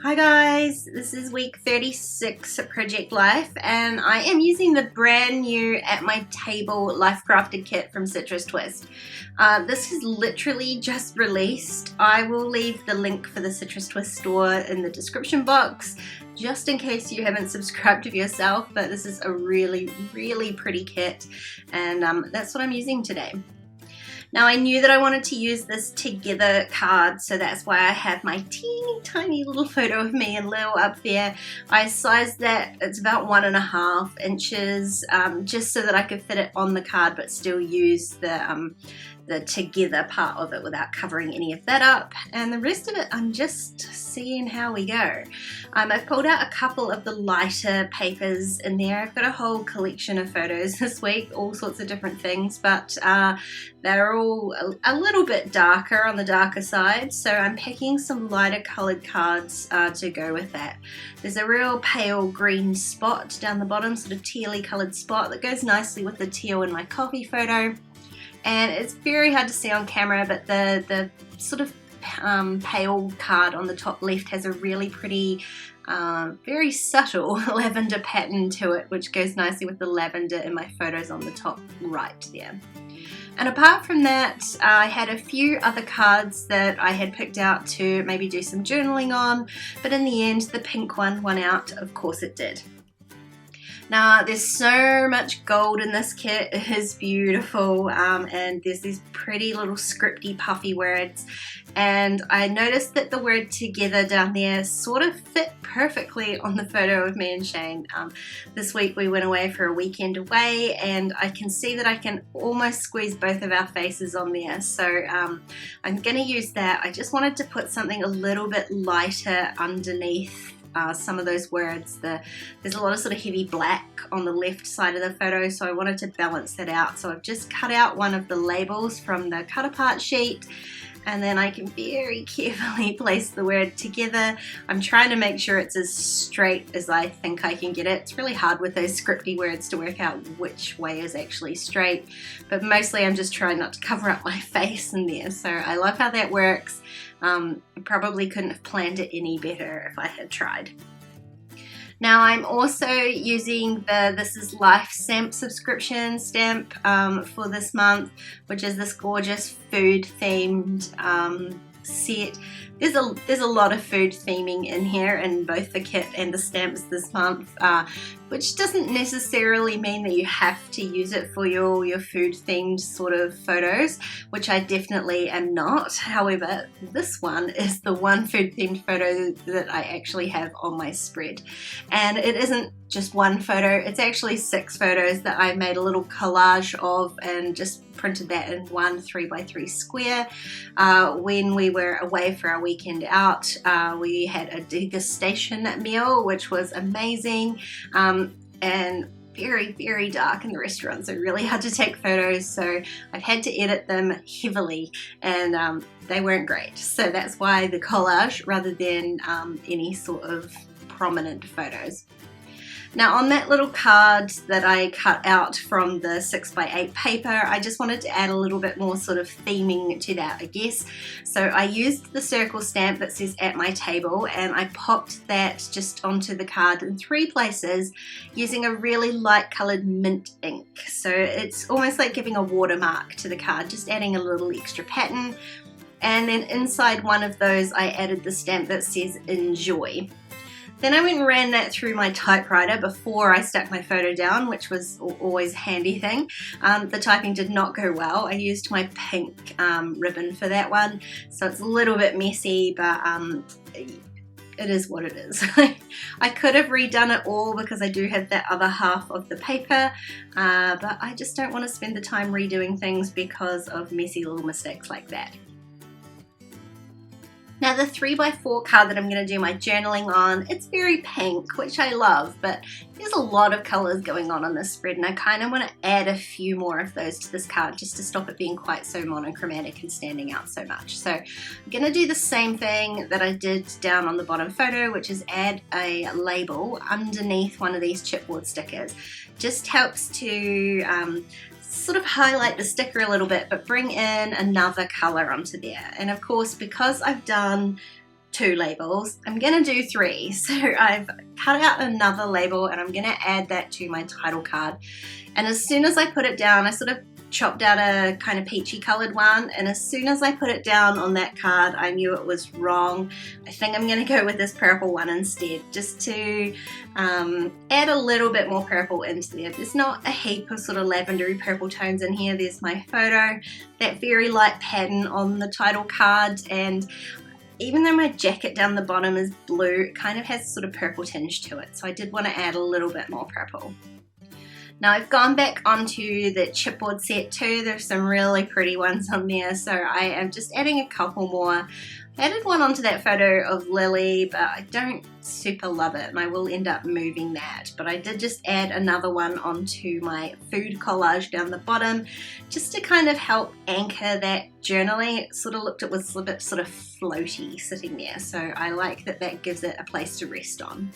Hi guys, this is week 36 of Project Life and I am using the brand new At My Table Life Crafted kit from Citrus Twist. This is literally just released. I will leave the link for the Citrus Twist store in the description box just in case you haven't subscribed to yourself, but this is a really pretty kit and that's what I'm using today. Now I knew that I wanted to use this together card, so that's why I have my teeny tiny little photo of me and Lil up there. I sized that, it's about 1.5 inches, just so that I could fit it on the card but still use the together part of it without covering any of that up, and the rest of it I'm just seeing how we go. I've pulled out a couple of the lighter papers in there. I've got a whole collection of photos this week, all sorts of different things, but they're all a little bit darker, on the darker side, so I'm picking some lighter colored cards to go with that. There's a real pale green spot down the bottom, sort of tealy colored spot that goes nicely with the teal in my coffee photo. And it's very hard to see on camera, but the sort of pale card on the top left has a really pretty, very subtle lavender pattern to it, which goes nicely with the lavender in my photos on the top right there. And apart from that, I had a few other cards that I had picked out to maybe do some journaling on, but in the end the pink one won out, of course it did. Now there's so much gold in this kit, it is beautiful, and there's these pretty little scripty puffy words, and I noticed that the word together down there sort of fit perfectly on the photo of me and Shane. This week we went away for a weekend away and I can see that I can almost squeeze both of our faces on there, so I'm going to use that. I just wanted to put something a little bit lighter underneath some of those words. There's a lot of sort of heavy black on the left side of the photo, so I wanted to balance that out. So I've just cut out one of the labels from the cut apart sheet, and then I can very carefully place the word together. I'm trying to make sure it's as straight as I think I can get it. It's really hard with those scripty words to work out which way is actually straight, but mostly I'm just trying not to cover up my face in there. So I love how that works. I probably couldn't have planned it any better if I had tried. Now I'm also using the This Is Life stamp subscription stamp for this month, which is this gorgeous food themed set. There's a lot of food theming in here in both the kit and the stamps this month, which doesn't necessarily mean that you have to use it for your food themed sort of photos, which I definitely am not. However, this one is the one food themed photo that I actually have on my spread, and it isn't just one photo, it's actually 6 photos that I made a little collage of and just printed that in one 3x3 square. When we were away for our weekend out, we had a degustation meal, which was amazing, and very dark in the restaurant, so really hard to take photos, so I've had to edit them heavily, and they weren't great, so that's why the collage rather than any sort of prominent photos. Now on that little card that I cut out from the 6x8 paper, I just wanted to add a little bit more sort of theming to that, I guess. So I used the circle stamp that says At My Table, and I popped that just onto the card in 3 places using a really light coloured mint ink. So it's almost like giving a watermark to the card, just adding a little extra pattern. And then inside one of those I added the stamp that says Enjoy. Then I went and ran that through my typewriter before I stuck my photo down, which was always a handy thing. The typing did not go well. I used my pink ribbon for that one, so it's a little bit messy, but it is what it is. I could have redone it all because I do have that other half of the paper, but I just don't want to spend the time redoing things because of messy little mistakes like that. Now the 3x4 card that I'm going to do my journaling on, it's very pink, which I love, but there's a lot of colours going on this spread, and I kind of want to add a few more of those to this card just to stop it being quite so monochromatic and standing out so much. So I'm going to do the same thing that I did down on the bottom photo, which is add a label underneath one of these chipboard stickers. Just helps to sort of highlight the sticker a little bit, but bring in another color onto there. And of course, because I've done 2 labels. I'm gonna do 3. So I've cut out another label and I'm gonna add that to my title card. And as soon as I put it down, I sort of chopped out a kind of peachy colored one, and as soon as I put it down on that card I knew it was wrong. I think I'm going to go with this purple one instead, just to add a little bit more purple into there. There's not a heap of sort of lavendery purple tones in here. There's my photo, that very light pattern on the title card, and even though my jacket down the bottom is blue, it kind of has sort of purple tinge to it, so I did want to add a little bit more purple. Now I've gone back onto the chipboard set too. There's some really pretty ones on there, so I am just adding a couple more. I added one onto that photo of Lily, but I don't super love it and I will end up moving that. But I did just add another one onto my food collage down the bottom, just to kind of help anchor that journaling. It sort of looked, it was a bit sort of floaty sitting there, so I like that that gives it a place to rest on.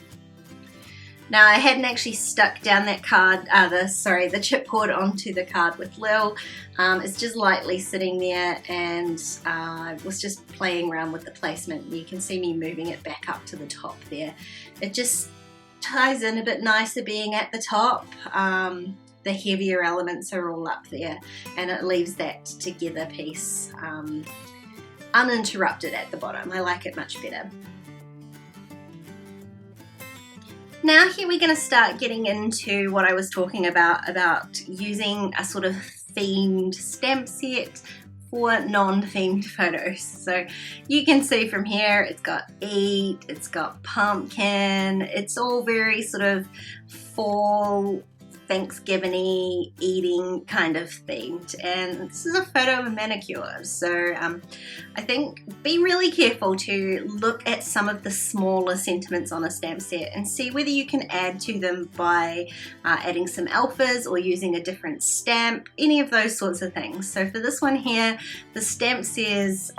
Now I hadn't actually stuck down that card, the chipboard onto the card with Lil. It's just lightly sitting there, and I was just playing around with the placement. You can see me moving it back up to the top there. It just ties in a bit nicer being at the top. The heavier elements are all up there, and it leaves that together piece uninterrupted at the bottom. I like it much better. Now here we're going to start getting into what I was talking about using a sort of themed stamp set for non-themed photos. So you can see from here it's got eat, it's got pumpkin, it's all very sort of fall, Thanksgiving-y eating kind of themed, and this is a photo of a manicure. So I think be really careful to look at some of the smaller sentiments on a stamp set and see whether you can add to them by adding some alphas or using a different stamp, any of those sorts of things. So for this one here, the stamp says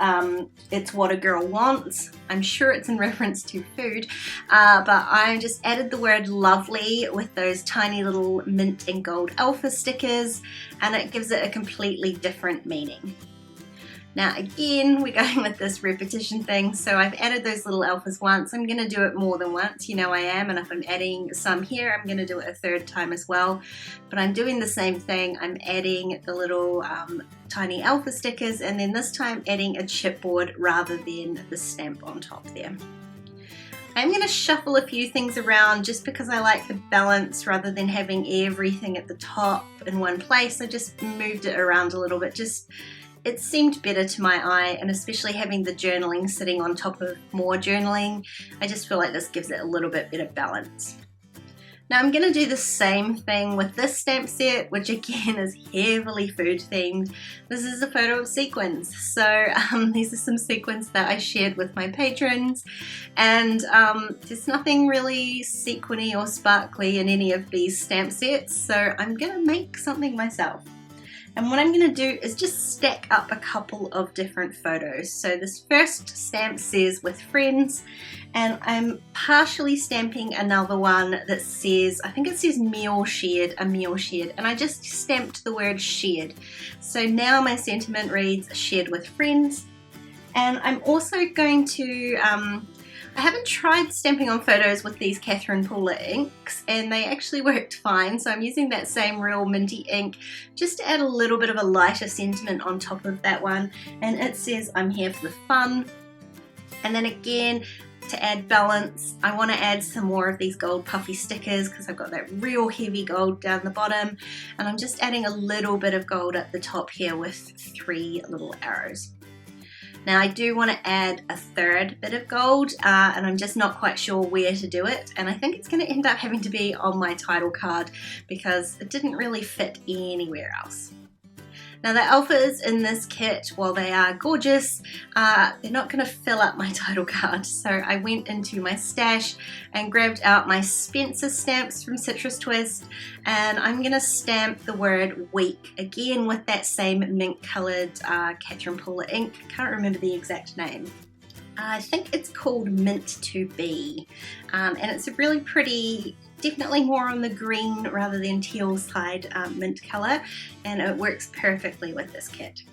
it's what a girl wants. I'm sure it's in reference to food, but I just added the word lovely with those tiny little mint and gold alpha stickers, and it gives it a completely different meaning. Now again, we're going with this repetition thing, so I've added those little alphas once. I'm going to do it more than once, you know I am, and if I'm adding some here, I'm going to do it a third time as well. But I'm doing the same thing. I'm adding the little tiny alpha stickers, and then this time adding a chipboard rather than the stamp on top there. I'm going to shuffle a few things around just because I like the balance rather than having everything at the top in one place. I just moved it around a little bit. It seemed better to my eye, and especially having the journaling sitting on top of more journaling, I just feel like this gives it a little bit better balance. Now I'm going to do the same thing with this stamp set, which again is heavily food themed. This is a photo of sequins. So these are some sequins that I shared with my patrons, and there's nothing really sequiny or sparkly in any of these stamp sets, so I'm going to make something myself. And what I'm going to do is just stack up a couple of different photos. So this first stamp says with friends, and I'm partially stamping another one that says, I think it says meal shared, a meal shared, and I just stamped the word shared. So now my sentiment reads shared with friends. And I'm also going to, I haven't tried stamping on photos with these Catherine Pooler inks, and they actually worked fine, so I'm using that same real minty ink just to add a little bit of a lighter sentiment on top of that one, and it says I'm here for the fun. And then again, to add balance, I want to add some more of these gold puffy stickers because I've got that real heavy gold down the bottom, and I'm just adding a little bit of gold at the top here with 3 little arrows. Now I do want to add a third bit of gold, and I'm just not quite sure where to do it, and I think it's going to end up having to be on my title card because it didn't really fit anywhere else. Now the alphas in this kit, while they are gorgeous, they're not going to fill up my title card, so I went into my stash and grabbed out my Spencer stamps from Citrus Twist, and I'm going to stamp the word week again with that same mint coloured Catherine Pooler ink. Can't remember the exact name. I think it's called Mint to Be, and it's a really pretty, definitely more on the green rather than teal side mint colour, and it works perfectly with this kit.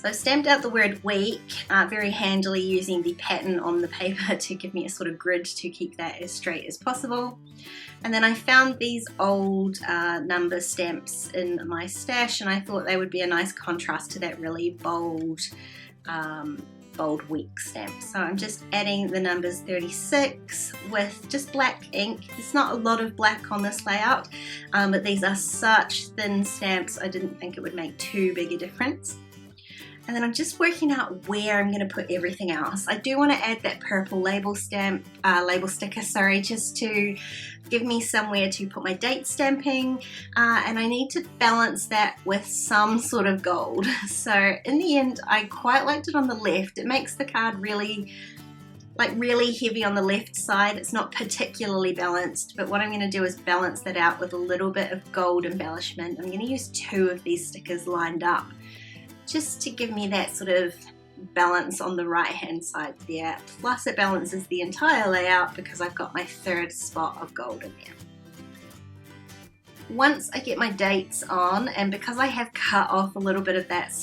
So I've stamped out the word week very handily using the pattern on the paper to give me a sort of grid to keep that as straight as possible. And then I found these old number stamps in my stash, and I thought they would be a nice contrast to that really bold week stamp. So I'm just adding the numbers 36 with just black ink. There's not a lot of black on this layout, but these are such thin stamps, I didn't think it would make too big a difference. And then I'm just working out where I'm going to put everything else. I do want to add that purple label sticker, just to give me somewhere to put my date stamping, and I need to balance that with some sort of gold. So in the end, I quite liked it on the left. It makes the card really heavy on the left side. It's not particularly balanced, but what I'm going to do is balance that out with a little bit of gold embellishment. I'm going to use 2 of these stickers lined up, just to give me that sort of balance on the right hand side there. Plus it balances the entire layout because I've got my 3rd spot of gold in there. Once I get my dates on, and because I have cut off a little bit of that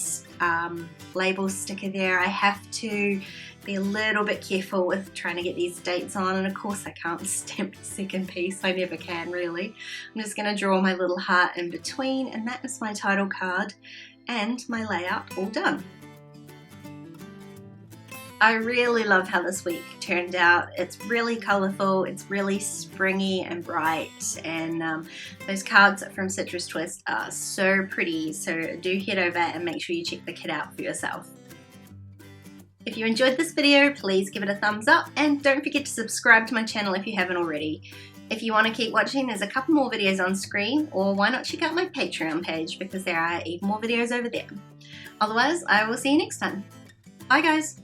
label sticker there, I have to be a little bit careful with trying to get these dates on, and of course I can't stamp the second piece, I never can really. I'm just going to draw my little heart in between, and that is my title card and my layout all done. I really love how this week turned out. It's really colourful, it's really springy and bright, and those cards from Citrus Twist are so pretty, so do head over and make sure you check the kit out for yourself. If you enjoyed this video, please give it a thumbs up, and don't forget to subscribe to my channel if you haven't already. If you want to keep watching, there's a couple more videos on screen, or why not check out my Patreon page because there are even more videos over there. Otherwise, I will see you next time. Bye guys!